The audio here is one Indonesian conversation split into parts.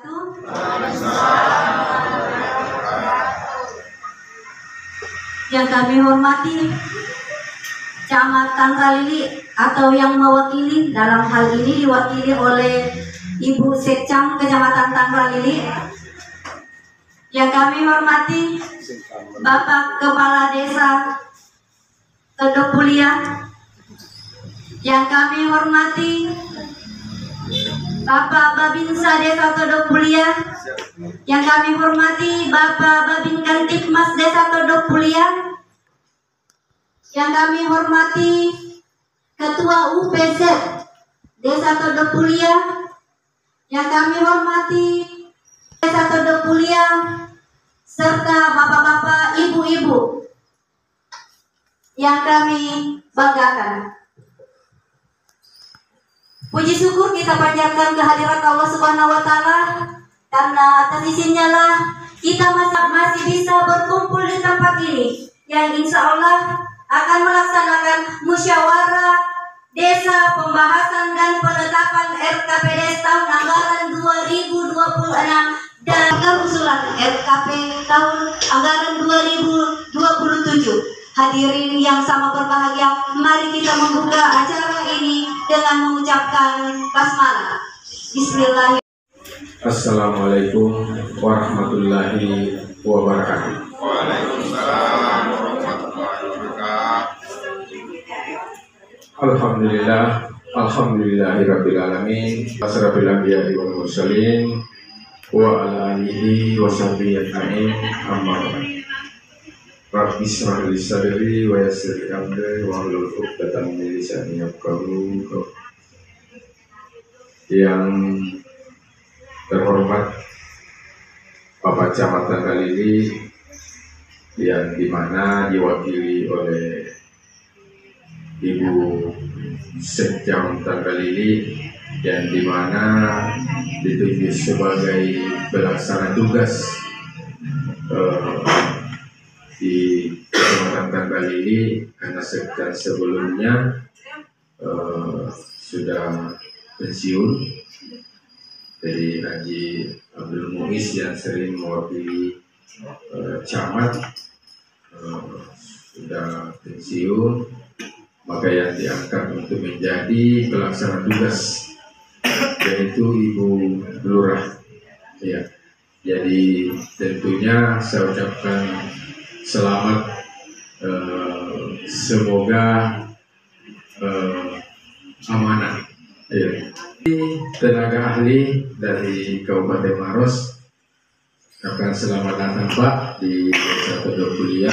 Yang kami hormati Camat Tanggalili atau yang mewakili, dalam hal ini diwakili oleh Ibu Sekcam Kecamatan Tanggalili. Yang kami hormati Bapak Kepala Desa Todopulia. Yang kami hormati Bapak Babinsa Desa Todopulia. Yang kami hormati Bapak Babin Kantipmas Desa Todopulia. Yang kami hormati Ketua UPZ Desa Todopulia. Yang kami hormati Desa Todopulia serta bapak-bapak, ibu-ibu yang kami banggakan. Puji syukur kita panjatkan kehadirat Allah Subhanahu wa Ta'ala, karena atas izinnya lah kita masih bisa berkumpul di tempat ini, yang insya Allah akan melaksanakan musyawarah desa, pembahasan dan penetapan RKPD tahun anggaran 2026 dan usulan RKP tahun anggaran 2027. Hadirin yang sama berbahagia, mari kita membuka acara ini dengan mengucapkan basmalah. Bismillahirrahmanirrahim. Assalamualaikum warahmatullahi wabarakatuh. Waalaikumsalam warahmatullahi wabarakatuh. Alhamdulillah, alhamdulillahirabbil alamin. Asrafil anbiya'i wal mursalin wa ala alihi wa sahbihi ajma'in. Amma ba'd. Rabbi shrah li sadri wa yassir li amri wa hlul 'uqdatam min lisani yafqahu qawli. Yang terhormat Bapak Camat Tanggalili, yang dimana diwakili oleh Ibu Sekcam Tanggalili, yang dimana ditunjuk sebagai pelaksana tugas di Kecamatan Tanggalili, karena Sekcam sebelumnya sudah pensiun dari Haji Abdul Muiz yang sering mewakili camat, sudah pensiun, maka yang diangkat untuk menjadi pelaksana tugas yaitu Ibu Lurah. Ya, jadi tentunya saya ucapkan selamat, semoga amanah. Ya. Tenaga ahli dari Kabupaten Maros akan selamat datang Pak di Desa Todopulia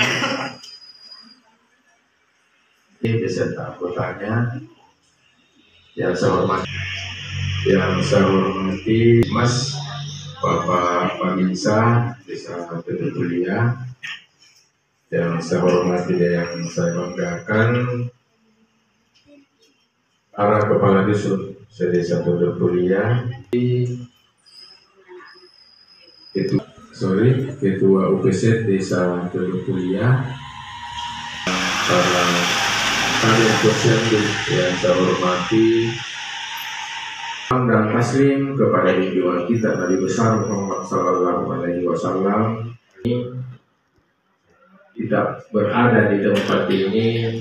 beserta anggotanya. Yang saya hormati Mas Bapak Babinsa Desa Todopulia. Yang saya hormati dan yang saya banggakan para kepala dusun Desa Todopulia, Ketua UPZ Desa Todopulia, para karyawan posyandu yang saya hormati, dan taslim kepada junjungan kita Nabi besar Muhammad Sallallahu Alaihi Wasallam. Kita berada di tempat ini,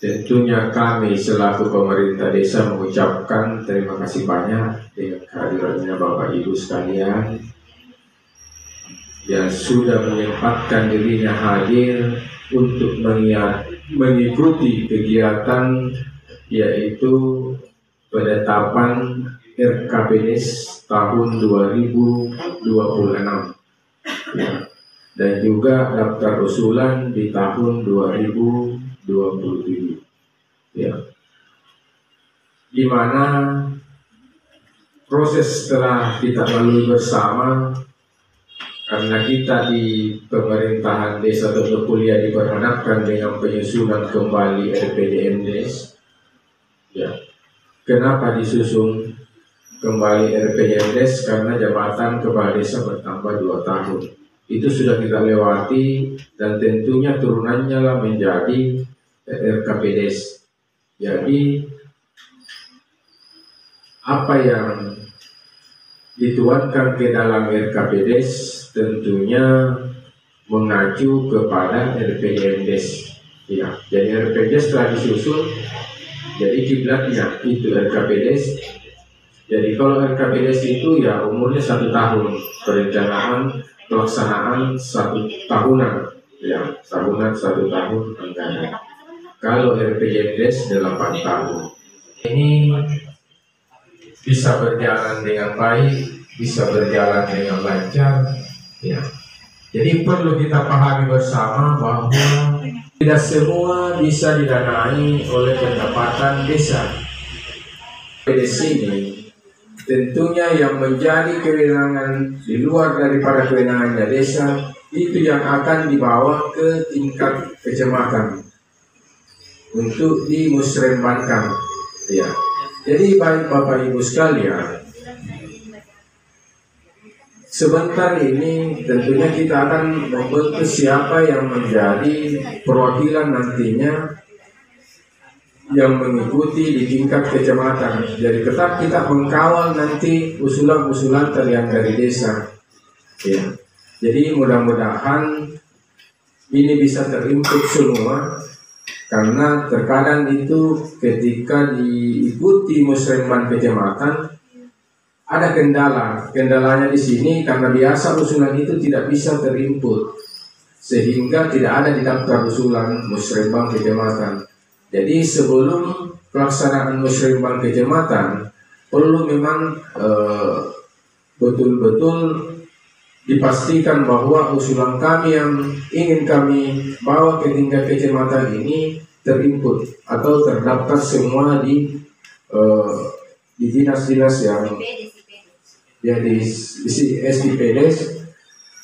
tentunya kami selaku pemerintah desa mengucapkan terima kasih banyak dengan kehadirannya Bapak Ibu sekalian yang sudah menyempatkan dirinya hadir untuk mengikuti kegiatan yaitu penetapan RKPD tahun 2026 ya, dan juga daftar usulan di tahun 2027 ya, di mana proses telah kita lalui bersama, karena kita di pemerintahan Desa Todopulia diperhadapkan dengan penyusunan kembali RPJMDes ya. Kenapa disusun kembali RPJMDes? Karena jabatan kepala desa bertambah 2 tahun. Itu sudah kita lewati, dan tentunya turunannya lah menjadi RKPDes. Jadi apa yang dituangkan ke dalam RKPDes tentunya mengacu kepada RPJMDes. Ya, jadi RPJMDes telah disusun, jadi kiblatnya itu RKPDes. Jadi kalau RKPDes itu ya umurnya 1 tahun, perencanaan pelaksanaan 1 tahunan, ya tahunan 1 tahun anggaran. Kalau RPJMDes 8 tahun. Ini bisa berjalan dengan baik, bisa berjalan dengan lancar, ya. Jadi perlu kita pahami bersama bahwa tidak semua bisa didanai oleh pendapatan desa. Di sini tentunya yang menjadi kewenangan di luar daripada kewenangannya desa itu yang akan dibawa ke tingkat kecamatan untuk dimusrembankan, ya. Jadi baik Bapak Ibu sekalian, sebentar ini tentunya kita akan membentuk siapa yang menjadi perwakilan nantinya yang mengikuti di tingkat kecamatan. Jadi tetap kita mengkawal nanti usulan-usulan yang dari desa, ya. Jadi mudah-mudahan ini bisa terinput semua, karena terkadang itu ketika diikuti musremban kecamatan ada kendalanya di sini karena biasa usulan itu tidak bisa terinput sehingga tidak ada di daftar usulan musremban kecamatan. Jadi sebelum pelaksanaan musremban kecamatan perlu memang betul-betul dipastikan bahwa usulan kami yang ingin kami bawa ke tingkat kecamatan ini terinput atau terdaftar semua di dinas-dinas yang ya di SDPDes,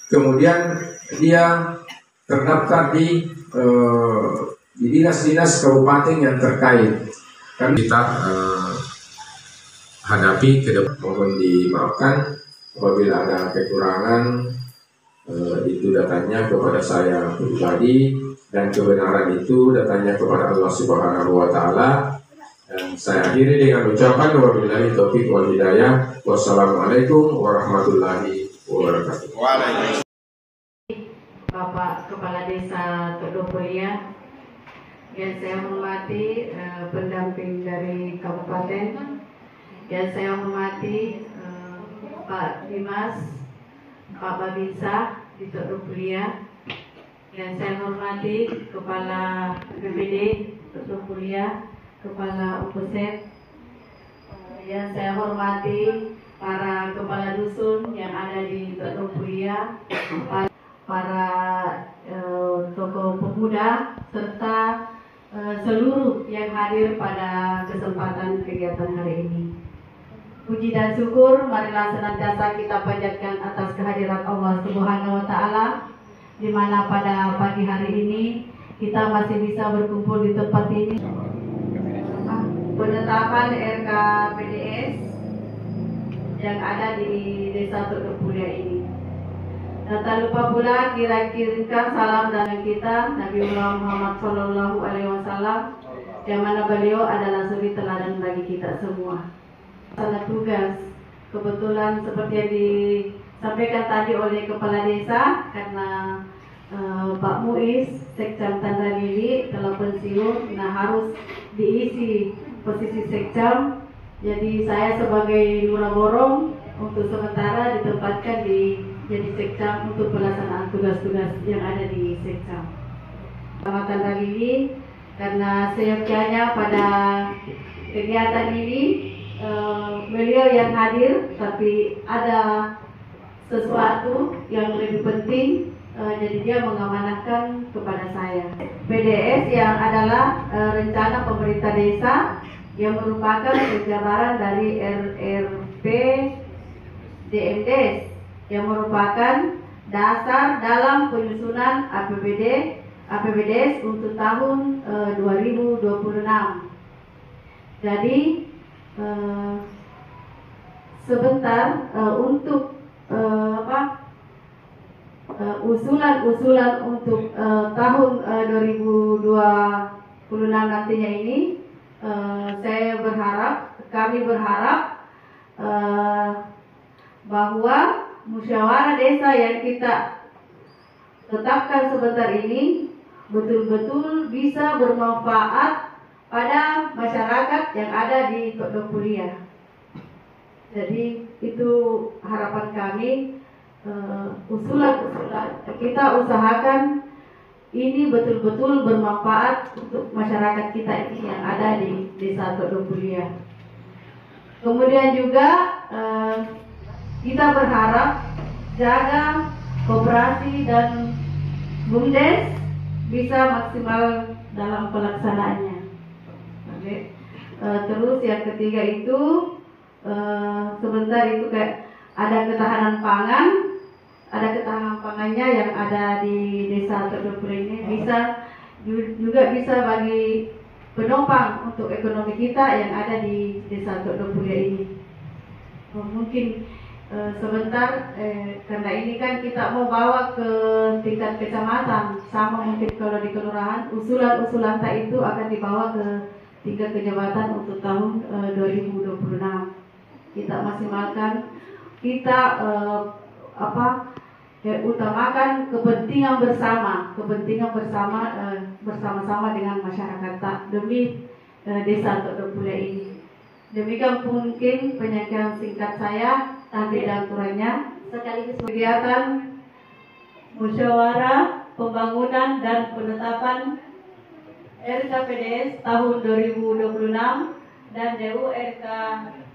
kemudian dia terdaftar di dinas-dinas kabupaten yang terkait. Kan kita hadapi ke depan, mohon dimaafkan apabila ada kekurangan, itu datanya kepada saya pribadi dan kebenaran itu datanya kepada Allah Subhanahu wa taala. Dan saya akhiri dengan ucapan wabillahi taufiq wal hidayah. Wassalamualaikum warahmatullahi wabarakatuh. Waalaikumsalam. Bapak Kepala Desa Todopolia, yang saya hormati pendamping dari kabupaten, yang saya hormati Pak Dimas, Pak Babinsa di Todopolia, yang saya hormati Kepala BPD Todopolia, Kepala Upusep, yang saya hormati para kepala dusun yang ada di Todopolia, para tokoh pemuda serta seluruh yang hadir pada kesempatan kegiatan hari ini. Puji dan syukur marilah senantiasa kita panjatkan atas kehadiran Allah Subhanahu wa taala, di mana pada pagi hari ini kita masih bisa berkumpul di tempat ini. Penetapan RKPDS yang ada di Desa Todopolia ini. Dan tak lupa pula kirimkan salam dari kita Nabi Muhammad SAW, yang mana beliau adalah suri teladan bagi kita semua. Salah tugas, kebetulan seperti yang disampaikan tadi oleh Kepala Desa, karena Pak Muiz, Sekcam Tanda Lili telah pensiun, nah harus diisi posisi Sekcam. Jadi saya sebagai Lurah Borong untuk sementara ditempatkan jadi Sekcam untuk pelaksanaan tugas-tugas yang ada di Sekcam. Kecamatan Dalili, karena seyogyanya pada kegiatan ini beliau yang hadir, tapi ada sesuatu yang lebih penting, jadi dia mengamanahkan kepada saya. PDS yang adalah rencana pemerintah desa yang merupakan penjabaran dari RRP DMDes yang merupakan dasar dalam penyusunan APBDes untuk tahun 2026. Jadi sebentar untuk usulan-usulan untuk tahun 2026 nantinya ini, kami berharap bahwa musyawarah desa yang kita tetapkan sebentar ini betul-betul bisa bermanfaat pada masyarakat yang ada di Tok Kuliah. Jadi itu harapan kami, usulan-usulan kita usahakan ini betul-betul bermanfaat untuk masyarakat kita ini yang ada di Desa Tok Kuliah. Kemudian juga kita berharap jaga koperasi dan BUMDes bisa maksimal dalam pelaksanaannya. Oke. Terus yang ketiga itu sebentar itu kayak ada ketahanan pangannya yang ada di Desa Tok Kuliah ini bisa bagi penopang untuk ekonomi kita yang ada di Desa Tok Kuliah ini. Mungkin sebentar karena ini kan kita mau bawa ke tingkat kecamatan, sama mungkin kalau di kelurahan usulan-usulan itu akan dibawa ke tingkat kecamatan untuk tahun 2026. Kita maksimalkan, kita utamakan kepentingan bersama-sama dengan masyarakat demi Desa Tok Kuliah ini. Demikian mungkin penyampaian singkat saya, tadi dan kurangnya sekaligus kegiatan musyawarah pembangunan dan penetapan RKPDS tahun 2026 dan DU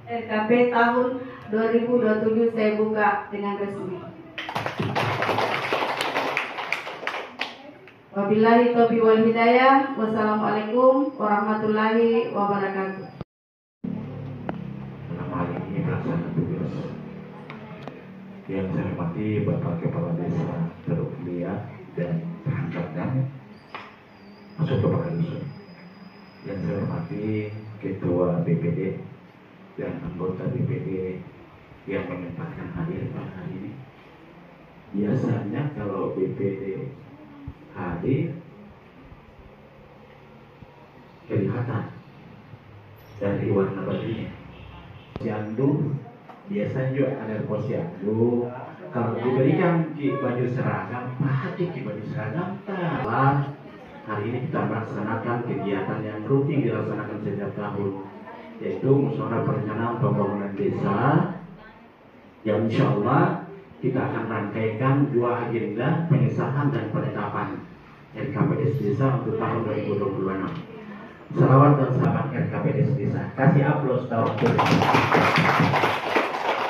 RKP tahun 2027 saya buka dengan resmi. Wabillahi taufiq wal hidayah. Wassalamualaikum warahmatullahi wabarakatuh. Pelaksana tugas yang saya hormati Bapak Kepala Desa Tok Kuliah dan perangkatnya, masuk ke Bapak Dusun. Yang saya hormati Ketua BPD dan anggota BPD yang menyempatkan hadir pada hari ini. Biasanya kalau BPD hadir kelihatan dari warna bajunya. Posyandu biasanya juga ada posyandu. Kalau diberikan baju seragam, pakai baju seragam. Hari ini kita melaksanakan kegiatan yang rutin dilaksanakan setiap tahun, yaitu musyawarah perencanaan pembangunan desa, yang insya Allah kita akan rangkaikan 2 agenda pengesahan dan penetapan RKPDS desa untuk tahun 2026. Salawat dan sahabat RKPDS desa. Kasih aplaus tahun ini.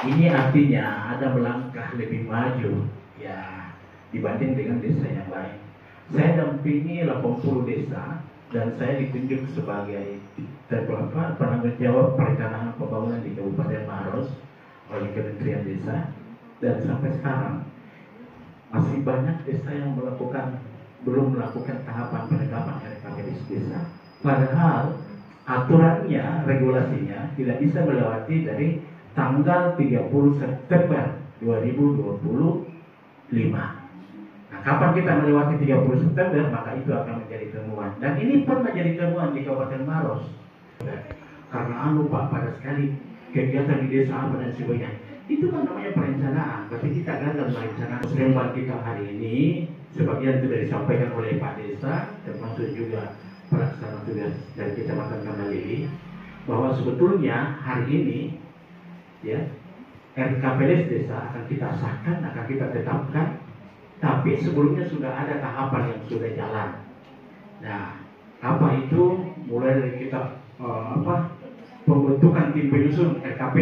Ini artinya ada melangkah lebih maju ya dibanding dengan desa yang lain. Saya dampingi 80 desa dan saya ditunjuk sebagai penanggung jawab perencanaan pembangunan di Kabupaten Maros oleh Kementerian Desa, dan sampai sekarang masih banyak desa yang belum melakukan tahapan penetapan RKPDS desa. Padahal aturannya, regulasinya tidak bisa melewati dari tanggal 30 September 2025. Nah, kapan kita melewati 30 September, maka itu akan menjadi temuan. Dan ini pernah jadi temuan di Kabupaten Maros. Karena lupa pada sekali kegiatan di desa apa dan sebagainya. Itu kan namanya perencanaan, tapi kita gagal merencanakan. Seremban kita hari ini, sebagian sudah disampaikan oleh Pak Desa, termasuk juga pelaksana tugas dari Kecamatan Kamalili, bahwa sebetulnya hari ini ya RKPDS desa akan kita sahkan, akan kita tetapkan, tapi sebelumnya sudah ada tahapan yang sudah jalan. Nah, apa itu? Mulai dari kita pembentukan tim penyusun RKP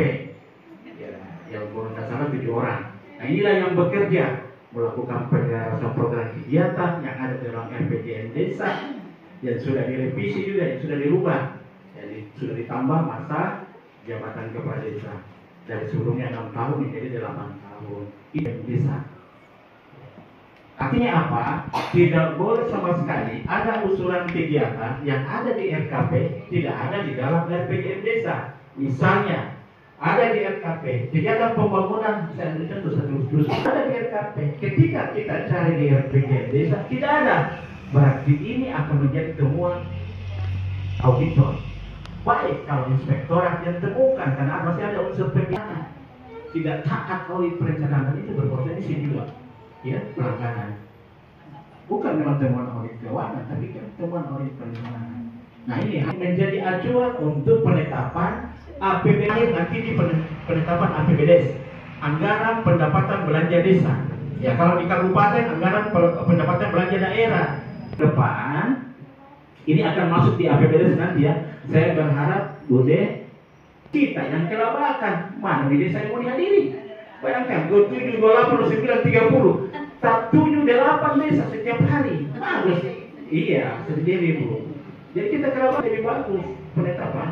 ya, yang berdasarkan 7 orang. Nah, inilah yang bekerja melakukan penyelesaian program kegiatan yang ada dalam RPJM desa, yang sudah direvisi juga, yang sudah dirubah, jadi sudah ditambah masa jabatan kepala desa dari sebelumnya 6 tahun menjadi 8 tahun. Ini desa. Artinya apa? Tidak boleh sama sekali ada usulan kegiatan yang ada di RKP tidak ada di dalam RPJM desa. Misalnya ada di RKP kegiatan pembangunan, saya berikan terus ada di RKP. Ketika kita cari di RPJM desa tidak ada. Berarti ini akan menjadi temuan auditor. Baik kalau inspektorat yang temukan karena masih ada unsur pembiayaan. tidak taat audit perencanaan itu berpotensi juga ya pelanggaran. Bukan memang temuan audit keuangan, tapi kan temuan audit perencanaan. Nah ini menjadi acuan untuk penetapan APBD nanti di penetapan APBD, anggaran pendapatan belanja desa. Ya kalau di kabupaten anggaran pendapatan belanja daerah. Depan ini akan masuk di APBD nanti ya. Saya berharap Bude kita yang kelabakan mana di desa yang mau dihadiri. Bayangkan 27, 28, 29, 30 tak 7, 8 desa setiap hari. Bagus. Iya sendiri Bu. Jadi kita kelabakan lebih bagus penetapan.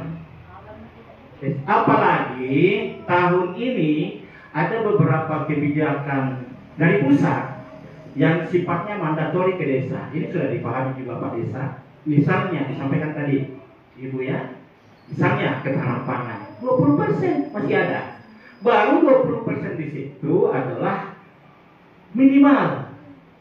Apalagi tahun ini ada beberapa kebijakan dari pusat yang sifatnya mandatori ke desa. Ini sudah dipahami juga Pak Desa. Misalnya disampaikan tadi Ibu ya, misalnya ketahanan pangan 20% masih ada. Baru 20% di situ adalah minimal,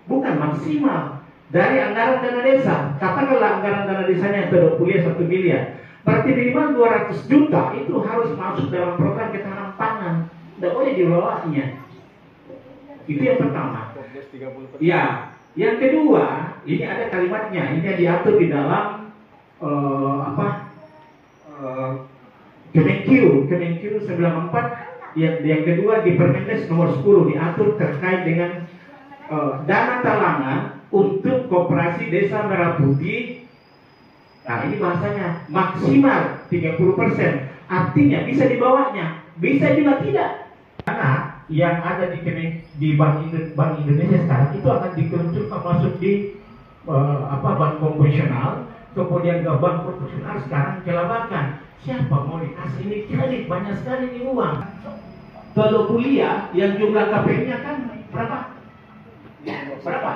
bukan maksimal dari anggaran dana desa. Katakanlah anggaran dana desanya itu 1 miliar. Berarti minimal 200 juta itu harus masuk dalam program ketahanan pangan. Tidak boleh di bawahnya. Itu yang pertama. Ya, yang kedua, ini ada kalimatnya. Ini yang diatur di dalam Kemenkyu 94. Yang kedua di Permendes nomor 10 diatur terkait dengan dana talangan untuk koperasi desa Merah Putih. Nah ini bahasanya maksimal 30%. Artinya bisa di bawahnya, bisa juga tidak. Karena yang ada di Bank Indonesia sekarang itu akan dikeluncurkan masuk di bank konvensional, kemudian ke bank profesional. Sekarang kelabakan. Siapa mau dikasih ini kredit banyak sekali ini uang. Kalau kuliah yang jumlah KPI-nya kan berapa? Berapa?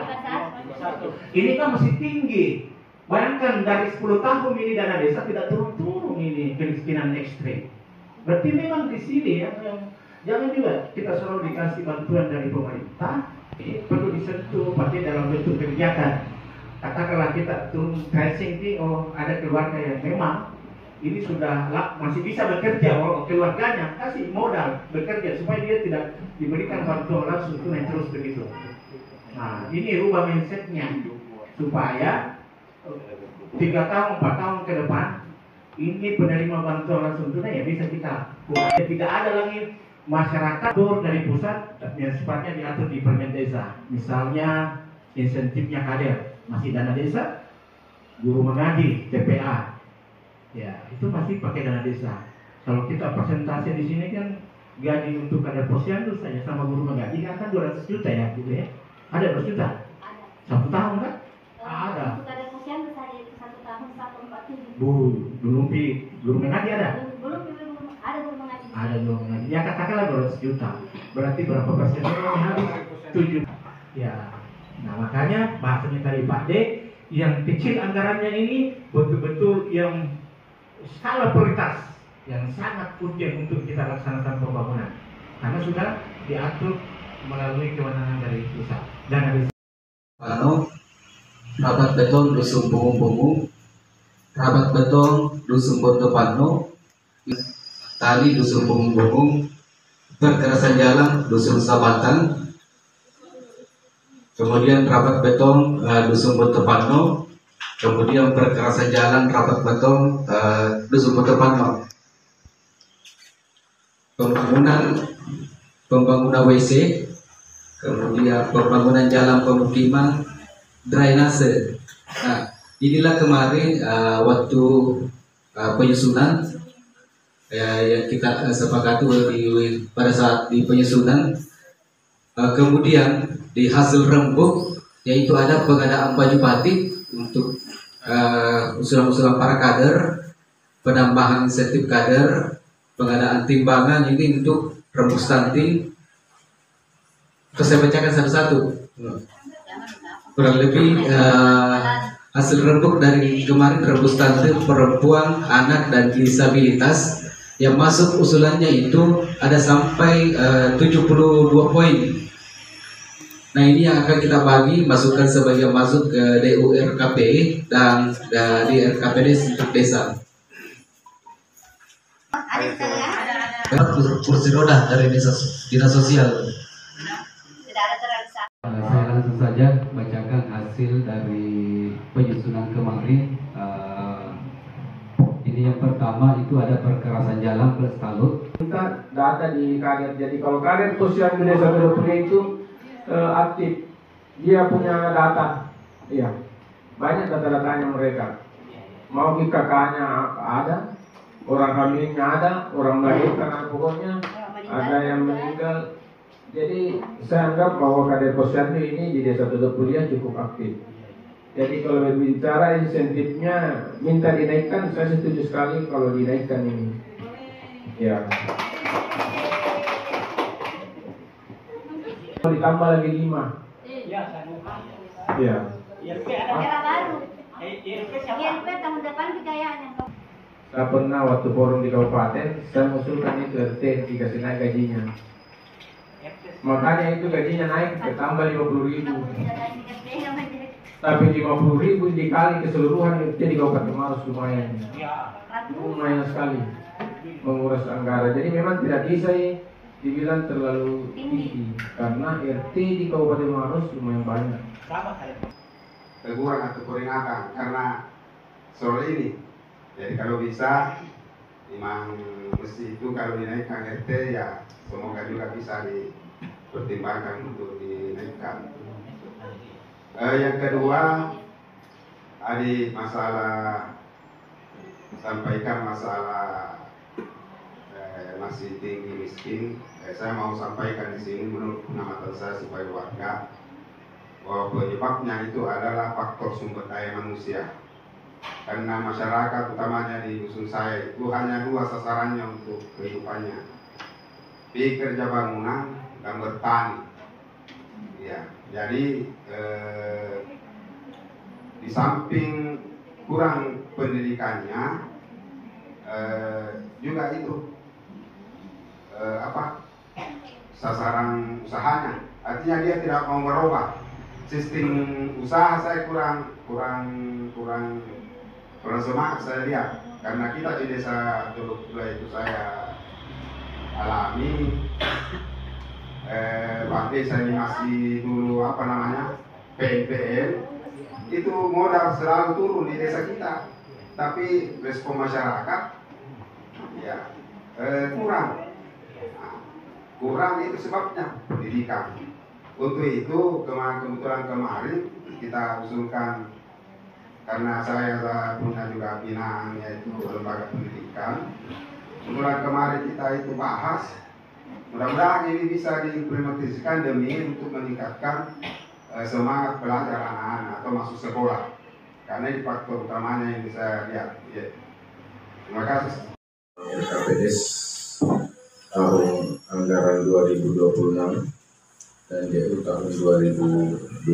Ini kan masih tinggi. Bayangkan dari 10 tahun ini dana desa tidak turun-turun ini kemiskinan ekstrim. Berarti memang di sini yang jangan juga kita selalu dikasih bantuan dari pemerintah. Ini perlu disentuh pasti dalam bentuk kebijakan. Katakanlah kita turun tracing ini, ada keluarga yang memang ini sudah masih bisa bekerja, keluarganya kasih modal bekerja supaya dia tidak diberikan bantuan langsung tunai terus begitu. Nah ini rubah mindsetnya supaya 3 tahun 4 tahun ke depan ini penerima bantuan langsung tunai ya bisa kita tidak ada lagi masyarakat dari pusat yang sifatnya diatur di Permen Desa. Misalnya insentifnya kader masih dana desa, guru mengaji TPA. Ya, itu masih pakai dana desa. Kalau kita persentase di sini kan gaji untuk kader posyandu saja sama guru mengaji kan 200 juta ya, gitu ya. Ada 200 juta? Ada. 1 tahun kan? Ada. Untuk kader posyandu saja 1 tahun 147. Belum guru mengaji ada? Belum ada guru mengaji. Ada guru mengaji. Ya katakanlah 200 juta. Berarti berapa persen yang habis? 7. Ya. Nah, makanya bahasanya tadi Pak D, yang kecil anggarannya ini betul-betul yang skala prioritas yang sangat urgent untuk kita laksanakan pembangunan karena sudah diatur melalui kewenangan dari pusat dan dari rapat beton dusun Bungu-Bungu, rapat beton dusun Bontopano, tali dusun Bungu-Bungu, perkerasan jalan dusun Sabatan, kemudian rapat beton dusun Bontopano, kemudian perkerasan jalan rapat beton dusun Bontopano, pembangunan WC, kemudian pembangunan jalan pemukiman, drainase. Nah, inilah kemarin waktu penyusunan yang kita sepakati pada saat di penyusunan. Kemudian di hasil rembuk yaitu ada pengadaan baju batik untuk usulan-usulan para kader, penambahan insentif kader, pengadaan timbangan ini untuk rembuk stunting. Terus saya bacakan satu-satu. Kurang lebih hasil rembuk dari kemarin rembuk stunting perempuan, anak dan disabilitas yang masuk usulannya itu ada sampai 72 poin. Nah ini yang akan kita bagi masukkan sebagai masuk ke DURKPI dan di RKPD untuk desa. kursi roda dari dinas sosial. Saya langsung saja bacakan hasil dari penyusunan kemarin. Ini yang pertama itu ada perkerasan jalan plus talut. Kita data di kader. Jadi kalau kader sosial di desa Dodopulia itu aktif, dia punya data. Iya, banyak data-datanya mereka. Mau kakaknya ada, orang hamilnya ada, orang melahirkan pokoknya ada yang meninggal. Jadi saya anggap bahwa kader posyandu ini di desa Dodopulia cukup aktif. Jadi kalau berbicara insentifnya minta dinaikkan, saya setuju sekali kalau dinaikkan ini. Ya. Ditambah lagi 5. Iya. Era baru. IRP tahun depan kekayaan. Saya pernah waktu forum di kabupaten, saya mengusulkan itu RT dikasih naik gajinya. Makanya itu gajinya naik bertambah 50.000. Tapi 50.000 dikali keseluruhan itu di Kabupaten Maros lumayan. Lumayan sekali menguras anggaran. Jadi memang tidak bisa dibilang terlalu tinggi karena RT di Kabupaten Maros lumayan banyak. Teguran atau peringatan karena soal ini. Jadi kalau bisa memang mesti itu kalau dinaikkan RT ya semoga juga bisa dipertimbangkan untuk dinaikkan. Yang kedua, masalah sampaikan masalah masih tinggi miskin. Saya mau sampaikan di sini menurut pengamatan saya sebagai warga bahwa penyebabnya itu adalah faktor sumber daya manusia. Karena masyarakat utamanya di dusun saya itu hanya 2 sasarannya untuk kehidupannya, pekerja bangunan dan bertani. Ya, jadi di samping kurang pendidikannya juga itu sasaran usahanya. Artinya dia tidak mau merubah sistem usaha. Saya kurang semangat saya lihat karena kita di desa Dodopulia itu saya alami. Pak desa ini masih dulu PNPL itu modal selalu turun di desa kita, tapi respon masyarakat ya kurang itu sebabnya pendidikan. Untuk itu kebetulan kemarin kita usulkan karena saya punya juga binaan yaitu lembaga pendidikan. Kebetulan kemarin kita itu bahas. Mudah-mudahan ini bisa diimplementasikan demi untuk meningkatkan semangat belajar anak-anak atau masuk sekolah. Karena ini faktor utamanya yang bisa lihat. Ya. Terima kasih. RKPS tahun anggaran 2026 dan DU tahun 2027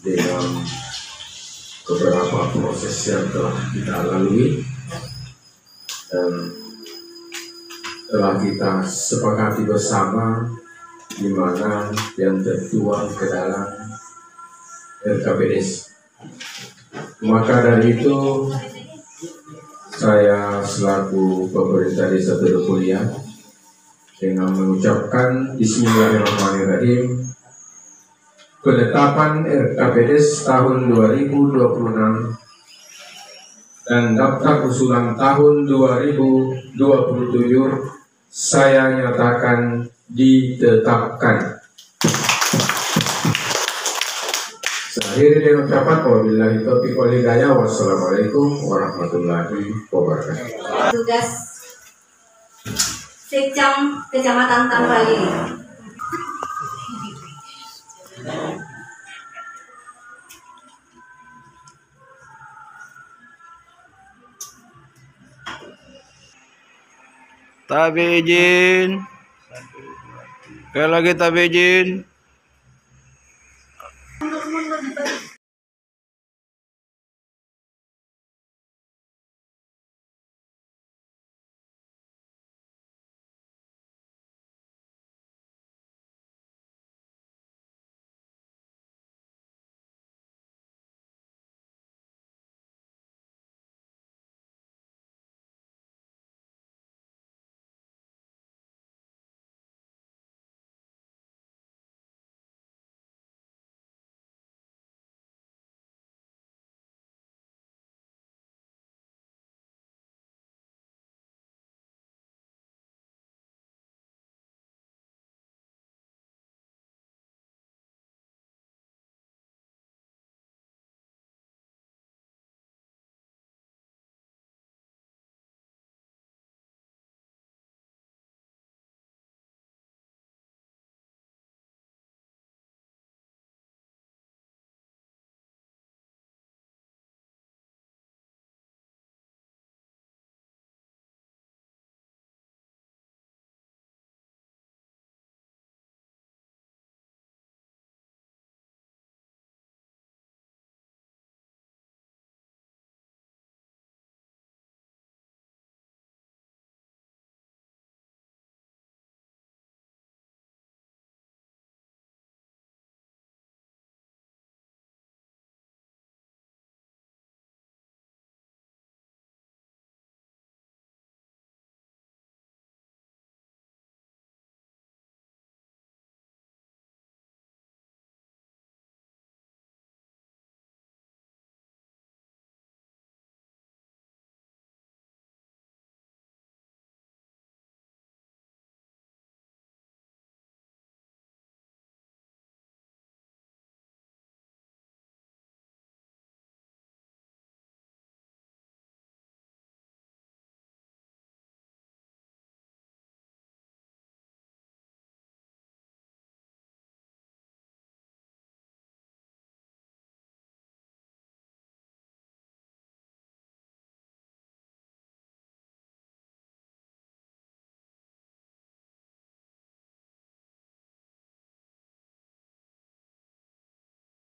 dengan beberapa proses yang telah kita lalui dan telah kita sepakati bersama di mana yang tertuang ke dalam RKPS. Maka dari itu saya selaku pemerintah desa Dodopulia dengan mengucapkan Bismillahirrahmanirrahim penetapan RKPS tahun 2026 dan daftar usulan tahun 2027 saya nyatakan ditetapkan. Akhiri dengan ucapan wabillahi taufiq wal hidayah. Wassalamualaikum warahmatullahi wabarakatuh. Tugas Sekcam Kecamatan Tambali. Tabi izin. Sekali lagi tabi izin.